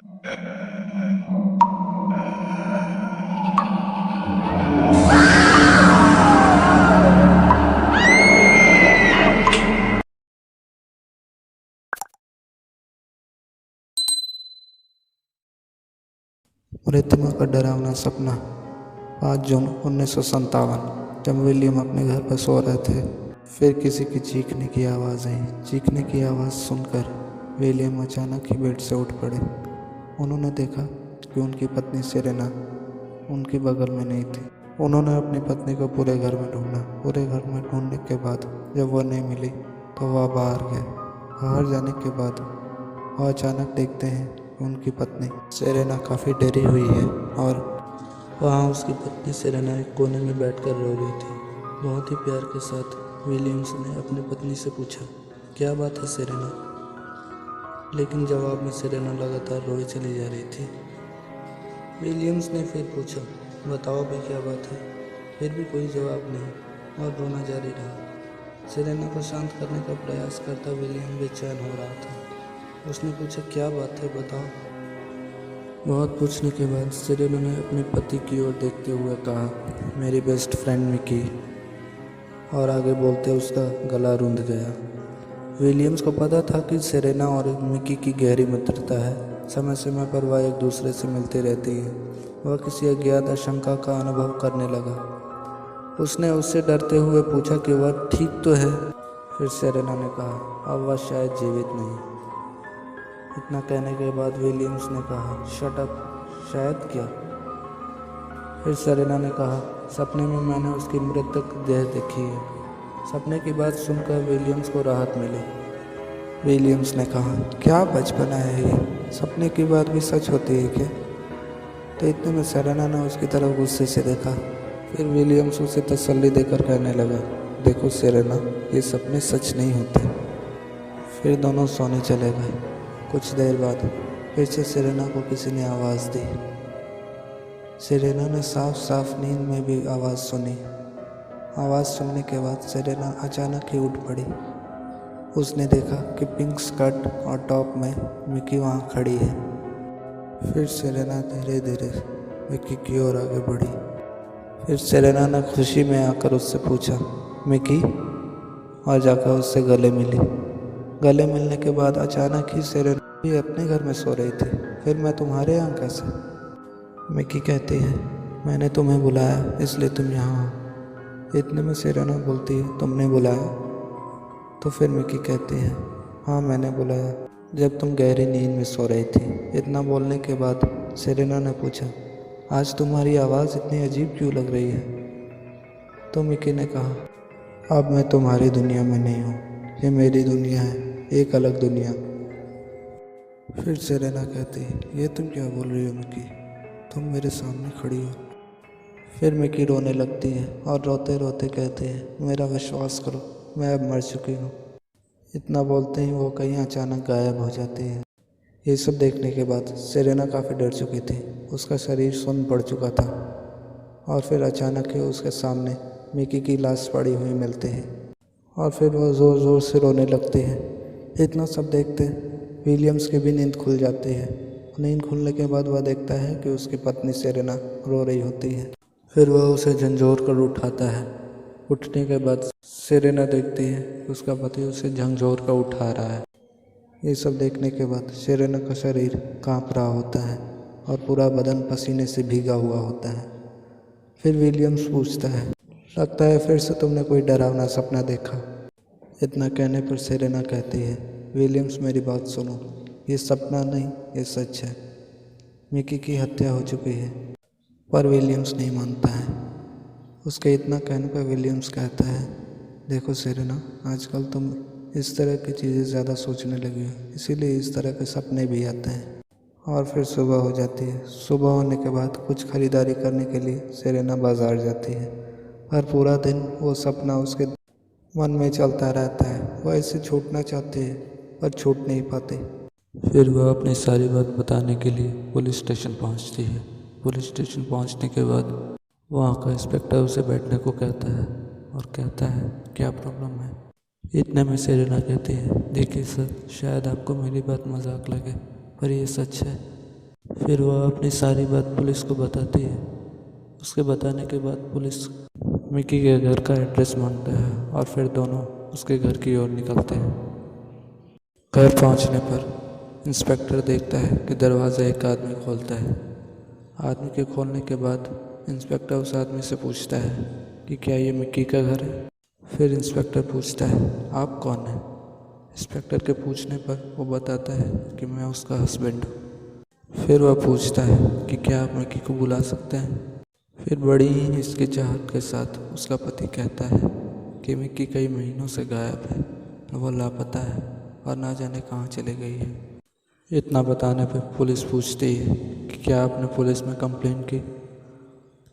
रिद्धिमा का डरावना सपना। 5 जून 1957, जब विलियम अपने घर पर सो रहे थे, फिर किसी की चीखने की आवाज़ आई। चीखने की आवाज़ सुनकर विलियम अचानक ही बेड से उठ पड़े। उन्होंने देखा कि उनकी पत्नी सेरेना उनके बगल में नहीं थी। उन्होंने अपनी पत्नी को पूरे घर में ढूंढा। पूरे घर में ढूंढने के बाद जब वह नहीं मिली तो वह बाहर गए। बाहर जाने के बाद वह अचानक देखते हैं कि उनकी पत्नी सेरेना काफ़ी डरी हुई है और वहाँ उसकी पत्नी सेरेना एक कोने में बैठकर रो रही थी। बहुत ही प्यार के साथ विलियम्स ने अपनी पत्नी से पूछा, क्या बात है सेरेना? लेकिन जवाब में सेरेना लगातार रोई चली जा रही थी। विलियम्स ने फिर पूछा, बताओ भी क्या बात है? फिर भी कोई जवाब नहीं और रोना जारी रहा। सेरेना को शांत करने का प्रयास करता विलियम बेचैन हो रहा था। उसने पूछा, क्या बात है, बताओ। बहुत पूछने के बाद सेरेना ने अपने पति की ओर देखते हुए कहा, मेरी बेस्ट फ्रेंड मिकी, और आगे बोलते उसका गला रुंध गया। विलियम्स को पता था कि सेरेना और मिकी की गहरी मित्रता है। समय समय पर वह एक दूसरे से मिलती रहती है। वह किसी अज्ञात आशंका का अनुभव करने लगा। उसने उससे डरते हुए पूछा कि वह ठीक तो है। फिर सेरेना ने कहा, अब वह शायद जीवित नहीं। इतना कहने के बाद विलियम्स ने कहा, शट अप, शायद क्या? फिर सेरेना ने कहा, सपने में मैंने उसकी मृतक देह देखी है। सपने की बात सुनकर विलियम्स को राहत मिली। विलियम्स ने कहा, क्या बचपना है ये, सपने की बात भी सच होती है क्या? तो इतने में सेरेना ने उसकी तरफ गुस्से से देखा। फिर विलियम्स उसे तसल्ली देकर कहने लगा, देखो सेरेना, ये सपने सच नहीं होते। फिर दोनों सोने चले गए। कुछ देर बाद फिर से सेरेना को किसी ने आवाज़ दी। सेरेना ने साफ साफ नींद में भी आवाज़ सुनी। आवाज़ सुनने के बाद सेरेना अचानक ही उठ पड़ी। उसने देखा कि पिंक स्कर्ट और टॉप में मिकी वहाँ खड़ी है। फिर सेरेना धीरे धीरे मिकी की ओर आगे बढ़ी। फिर सेरेना ने खुशी में आकर उससे पूछा, मिकी, और जाकर उससे गले मिली। गले मिलने के बाद अचानक ही सेरेना भी अपने घर में सो रही थी। फिर मैं तुम्हारे यहाँ कैसे? मिकी कहती है, मैंने तुम्हें बुलाया इसलिए तुम यहाँ हो। इतने में सेरेना बोलती है, तुमने बुलाया? तो फिर मिकी कहती है, हाँ मैंने बुलाया, जब तुम गहरी नींद में सो रही थी। इतना बोलने के बाद सेरेना ने पूछा, आज तुम्हारी आवाज़ इतनी अजीब क्यों लग रही है? तो मिकी ने कहा, अब मैं तुम्हारी दुनिया में नहीं हूँ, ये मेरी दुनिया है, एक अलग दुनिया। फिर सेरेना कहती है, ये तुम क्या बोल रही हो मिकी, तुम मेरे सामने खड़ी हो। फिर मिकी रोने लगती है और रोते रोते कहती है, मेरा विश्वास करो, मैं अब मर चुकी हूँ। इतना बोलते ही वो कहीं अचानक गायब हो जाती है। ये सब देखने के बाद सेरेना काफ़ी डर चुकी थी। उसका शरीर सुन्न पड़ चुका था और फिर अचानक ही उसके सामने मिकी की लाश पड़ी हुई मिलती है और फिर वह ज़ोर ज़ोर से रोने लगती है। इतना सब देखते विलियम्स की भी नींद खुल जाती है। नींद खुलने के बाद वह देखता है कि उसकी पत्नी सेरेना रो रही होती है। फिर वह उसे झंझोर कर उठाता है। उठने के बाद सेरेना देखती है कि उसका पति उसे झंझोर कर उठा रहा है। ये सब देखने के बाद सेरेना का शरीर कांप रहा होता है और पूरा बदन पसीने से भीगा हुआ होता है। फिर विलियम्स पूछता है, लगता है फिर से तुमने कोई डरावना सपना देखा। इतना कहने पर सेरेना कहती है, विलियम्स मेरी बात सुनो, ये सपना नहीं, ये सच है। मिकी की हत्या हो चुकी है। पर विलियम्स नहीं मानता है। उसके इतना कहने पर विलियम्स कहता है, देखो सेरेना, आजकल तुम इस तरह की चीज़ें ज़्यादा सोचने लगी हो, इसीलिए इस तरह के सपने भी आते हैं। और फिर सुबह हो जाती है। सुबह होने के बाद कुछ खरीदारी करने के लिए सेरेना बाज़ार जाती है, पर पूरा दिन वो सपना उसके मन में चलता रहता है। वह इसे छूटना चाहती है पर छूट नहीं पाती। फिर वह अपनी सारी बात बताने के लिए पुलिस स्टेशन पहुंचती है। पुलिस स्टेशन पहुंचने के बाद वहाँ का इंस्पेक्टर उसे बैठने को कहता है और कहता है, क्या प्रॉब्लम है? इतने में सेरेना कहती है, देखिए सर, शायद आपको मेरी बात मजाक लगे, पर ये सच है। फिर वह अपनी सारी बात पुलिस को बताती है। उसके बताने के बाद पुलिस मिकी के घर का एड्रेस मांगता है और फिर दोनों उसके घर की ओर निकलते हैं। घर पहुंचने पर इंस्पेक्टर देखता है कि दरवाज़ा एक आदमी खोलता है। आदमी के खोलने के बाद इंस्पेक्टर उस आदमी से पूछता है कि क्या ये मिकी का घर है। फिर इंस्पेक्टर पूछता है, आप कौन हैं? इंस्पेक्टर के पूछने पर वो बताता है कि मैं उसका हस्बैंड हूँ। फिर वह पूछता है कि क्या आप मिकी को बुला सकते हैं। फिर बड़ी ही हिचकिचाहट के साथ उसका पति कहता है कि मिकी कई महीनों से गायब है, वो लापता है और ना जाने कहाँ चली गई है। इतना बताने पर पुलिस पूछती है कि क्या आपने पुलिस में कंप्लेंट की?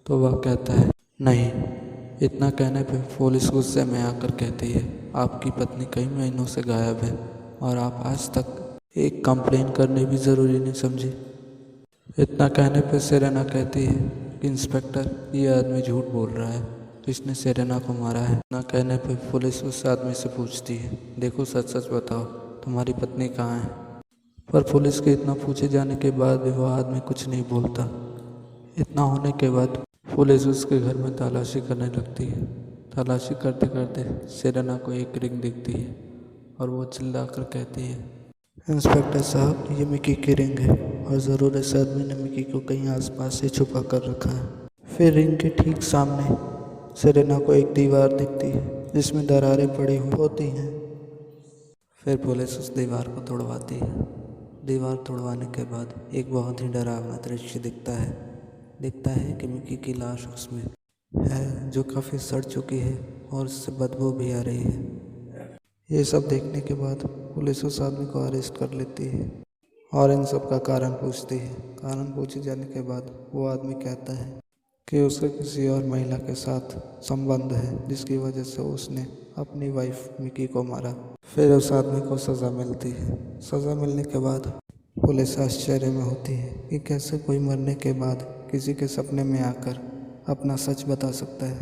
तो वह कहता है नहीं। इतना कहने पर पुलिस गुस्से में आकर कहती है, आपकी पत्नी कई महीनों से गायब है और आप आज तक एक कंप्लेंट करनी भी ज़रूरी नहीं समझी। इतना कहने पर सेरेना कहती है कि इंस्पेक्टर, ये आदमी झूठ बोल रहा है, इसने सेरेना को मारा है। इतना कहने पर पुलिस उस आदमी से पूछती है, देखो सच सच बताओ, तुम्हारी पत्नी कहाँ है? पर पुलिस के इतना पूछे जाने के बाद भी वह आदमी कुछ नहीं बोलता। इतना होने के बाद पुलिस उसके घर में तलाशी करने लगती है। तलाशी करते करते सेरेना को एक रिंग दिखती है और वो चिल्लाकर कहती है, इंस्पेक्टर साहब, ये मिकी की रिंग है और ज़रूर इस आदमी ने मिकी को कहीं आसपास ही छुपा कर रखा है। फिर रिंग के ठीक सामने सेरेना को एक दीवार दिखती है जिसमें दरारें पड़ी हुई होती हैं। फिर पुलिस उस दीवार को तोड़वाती है। दीवार तोड़वाने के बाद एक बहुत ही डरावना दृश्य दिखता है कि मिकी की लाश उसमें है जो काफ़ी सड़ चुकी है और उससे बदबू भी आ रही है। ये सब देखने के बाद पुलिस उस आदमी को अरेस्ट कर लेती है और इन सब का कारण पूछती है। कारण पूछे जाने के बाद वो आदमी कहता है कि उसका किसी और महिला के साथ संबंध है जिसकी वजह से उसने अपनी वाइफ मिकी को मारा। फिर उस आदमी को सज़ा मिलती है। सज़ा मिलने के बाद पुलिस आश्चर्य में होती है कि कैसे कोई मरने के बाद किसी के सपने में आकर अपना सच बता सकता है।